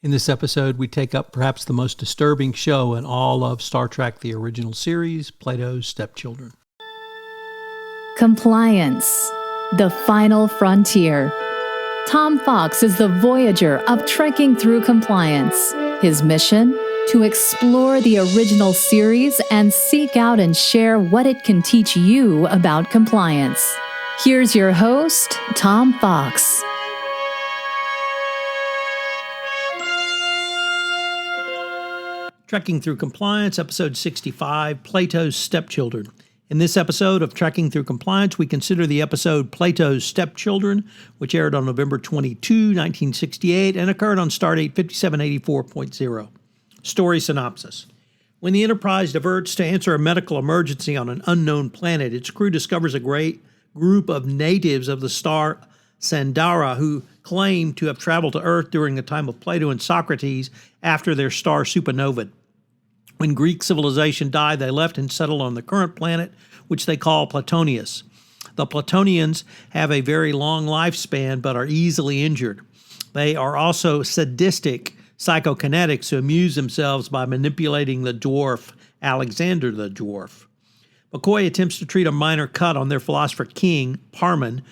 In this episode, we take up perhaps the most disturbing show in all of Star Trek, the original series, Plato's Stepchildren. Compliance, the final frontier. Tom Fox is the voyager of trekking through compliance. His mission? To explore the original series and seek out and share what it can teach you about compliance. Here's your host, Tom Fox. Trekking Through Compliance, Episode 65, Plato's Stepchildren. In this episode of Trekking Through Compliance, we consider the episode Plato's Stepchildren, which aired on November 22, 1968, and occurred on Stardate 5784.0. Story synopsis. When the Enterprise diverts to answer a medical emergency on an unknown planet, its crew discovers a great group of natives of the star Sandara who claim to have traveled to Earth during the time of Plato and Socrates after their star supernovaed. When Greek civilization died, they left and settled on the current planet, which they call Platonius. The Platonians have a very long lifespan but are easily injured. They are also sadistic psychokinetics who amuse themselves by manipulating the dwarf, Alexander the Dwarf. McCoy attempts to treat a minor cut on their philosopher king, Parman,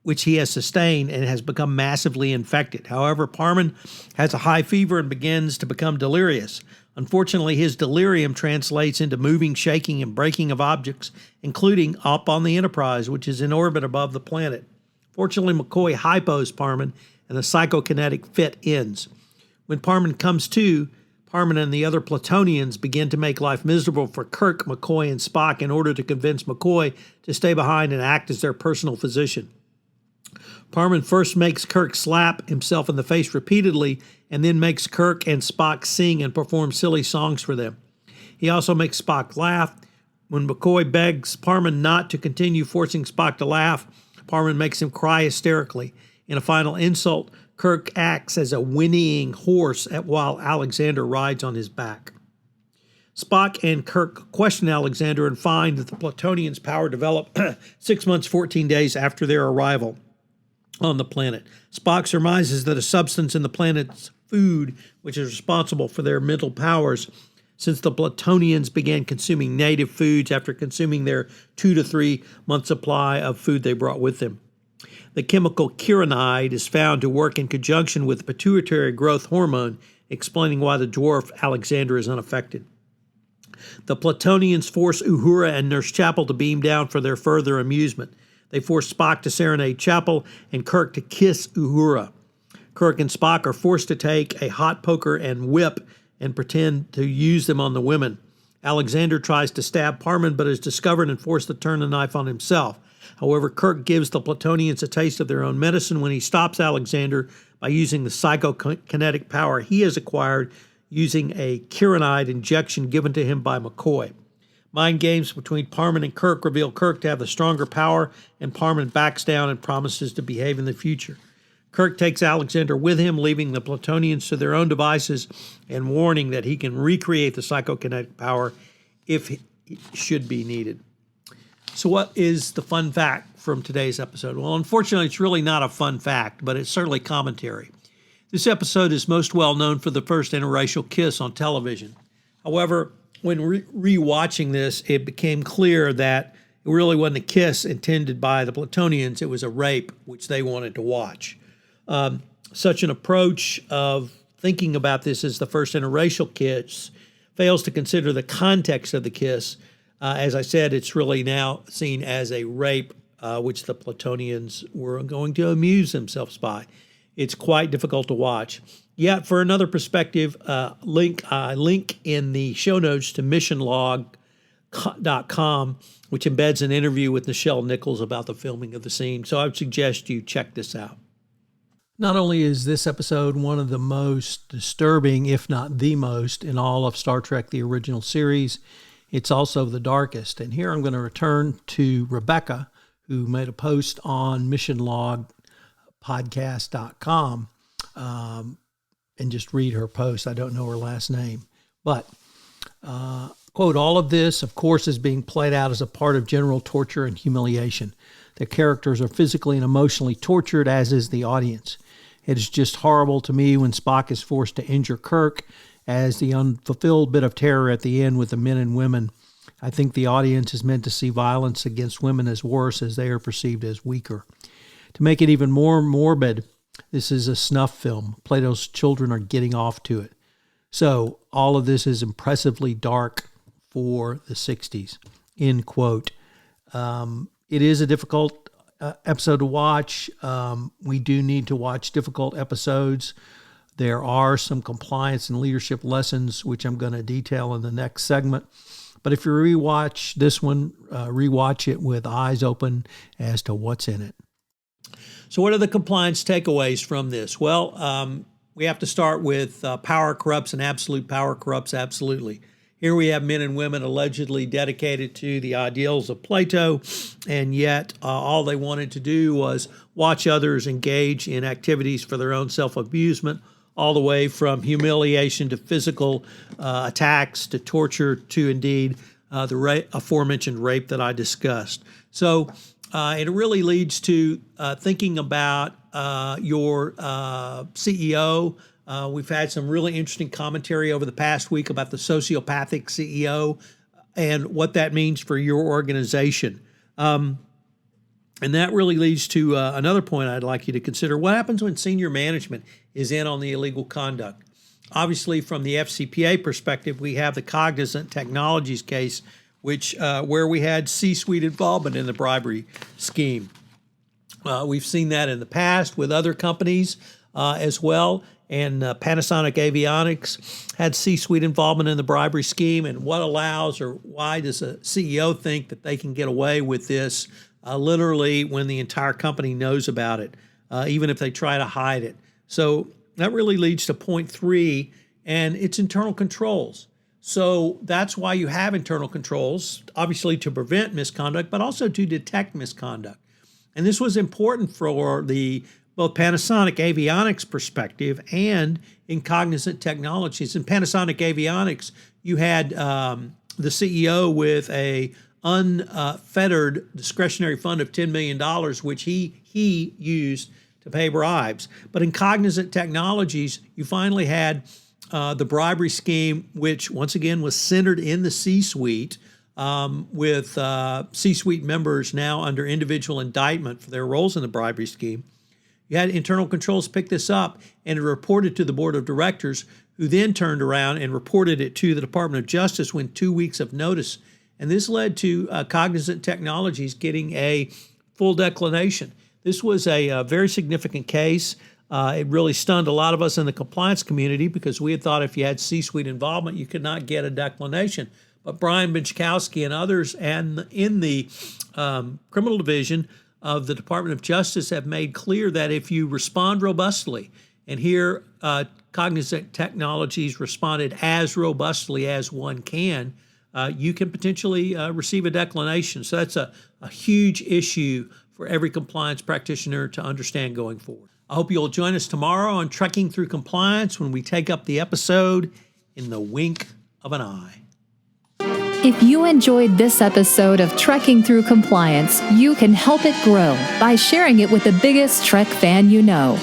which he has sustained and has become massively infected. However, Parman has a high fever and begins to become delirious. Unfortunately, his delirium translates into moving, shaking, and breaking of objects, including up on the Enterprise, which is in orbit above the planet. Fortunately, McCoy hypos Parman, and the psychokinetic fit ends. When Parman comes to, Parman and the other Platonians begin to make life miserable for Kirk, McCoy, and Spock in order to convince McCoy to stay behind and act as their personal physician. Parman first makes Kirk slap himself in the face repeatedly and then makes Kirk and Spock sing and perform silly songs for them. He also makes Spock laugh. When McCoy begs Parman not to continue forcing Spock to laugh, Parman makes him cry hysterically. In a final insult, Kirk acts as a whinnying horse while Alexander rides on his back. Spock and Kirk question Alexander and find that the Platonians' power developed 6 months, 14 days after their arrival on the planet. Spock surmises that a substance in the planet's food, which is responsible for their mental powers, since the Platonians began consuming native foods after consuming their 2 to 3 month supply of food they brought with them. The chemical kyanide is found to work in conjunction with the pituitary growth hormone, explaining why the dwarf Alexander is unaffected. The Platonians force Uhuru and Nurse Chapel to beam down for their further amusement. They force Spock to serenade Chapel and Kirk to kiss Uhuru. Kirk and Spock are forced to take a hot poker and whip and pretend to use them on the women. Alexander tries to stab Parman but is discovered and forced to turn the knife on himself. However, Kirk gives the Platonians a taste of their own medicine when he stops Alexander by using the psychokinetic power he has acquired using a kyanide injection given to him by McCoy. Mind games between Parman and Kirk reveal Kirk to have the stronger power, and Parman backs down and promises to behave in the future. Kirk takes Alexander with him, leaving the Platonians to their own devices and warning that he can recreate the psychokinetic power if it should be needed. So what is the fun fact from today's episode? Well, unfortunately, it's really not a fun fact, but it's certainly commentary. This episode is most well known for the first interracial kiss on television. However, when rewatching this, it became clear that it really wasn't a kiss intended by the Platonians. It was a rape, which they wanted to watch. Such an approach of thinking about this as the first interracial kiss fails to consider the context of the kiss. As I said, it's really now seen as a rape, which the Platonians were going to amuse themselves by. It's quite difficult to watch. Yet, for another perspective, link in the show notes to missionlog.com, which embeds an interview with Nichelle Nichols about the filming of the scene. So I would suggest you check this out. Not only is this episode one of the most disturbing, if not the most, in all of Star Trek, the original series, it's also the darkest. And here I'm going to return to Rebecca, who made a post on missionlogpodcast.com and just read her post. I don't know her last name. But, quote, all of this, of course, is being played out as a part of general torture and humiliation. The characters are physically and emotionally tortured, as is the audience. It is just horrible to me when Spock is forced to injure Kirk as the unfulfilled bit of terror at the end with the men and women. I think the audience is meant to see violence against women as worse as they are perceived as weaker. To make it even more morbid, this is a snuff film. Plato's children are getting off to it. So all of this is impressively dark for the 60s, end quote. It is a difficult episode to watch. We do need to watch difficult episodes. There are some compliance and leadership lessons, which I'm going to detail in the next segment. But if you rewatch this one, rewatch it with eyes open as to what's in it. So what are the compliance takeaways from this? Well, we have to start with power corrupts and absolute power corrupts absolutely. Here we have men and women allegedly dedicated to the ideals of Plato, and yet all they wanted to do was watch others engage in activities for their own self-abusement, all the way from humiliation to physical attacks to torture to indeed the aforementioned rape that I discussed. So it really leads to thinking about your CEO. We've had some really interesting commentary over the past week about the sociopathic CEO and what that means for your organization. And that really leads to another point I'd like you to consider. What happens when senior management is in on the illegal conduct? Obviously, from the FCPA perspective, we have the Cognizant Technologies case, which where we had C-suite involvement in the bribery scheme. We've seen that in the past with other companies as well. And Panasonic Avionics had C-suite involvement in the bribery scheme. And what allows, or why does a CEO think that they can get away with this literally when the entire company knows about it, even if they try to hide it? So that really leads to point 3, and it's internal controls. So that's why you have internal controls, obviously to prevent misconduct, but also to detect misconduct. And this was important for the both Panasonic Avionics perspective and in Cognizant Technologies. In Panasonic Avionics, you had the CEO with a unfettered discretionary fund of $10 million, which he used to pay bribes. But in Cognizant Technologies, you finally had the bribery scheme, which once again was centered in the C-suite, with C-suite members now under individual indictment for their roles in the bribery scheme. You had internal controls pick this up, and it reported to the board of directors, who then turned around and reported it to the Department of Justice within 2 weeks of notice. And this led to Cognizant Technologies getting a full declination. This was a very significant case. It really stunned a lot of us in the compliance community because we had thought if you had C-suite involvement, you could not get a declination. But Brian Benchkowski and others and in the criminal division of the Department of Justice have made clear that if you respond robustly, and here Cognizant Technologies responded as robustly as one can, you can potentially receive a declination. So that's a huge issue for every compliance practitioner to understand going forward. I hope you'll join us tomorrow on Trekking Through Compliance when we take up the episode In the Wink of an Eye. If you enjoyed this episode of Trekking Through Compliance, you can help it grow by sharing it with the biggest Trek fan you know.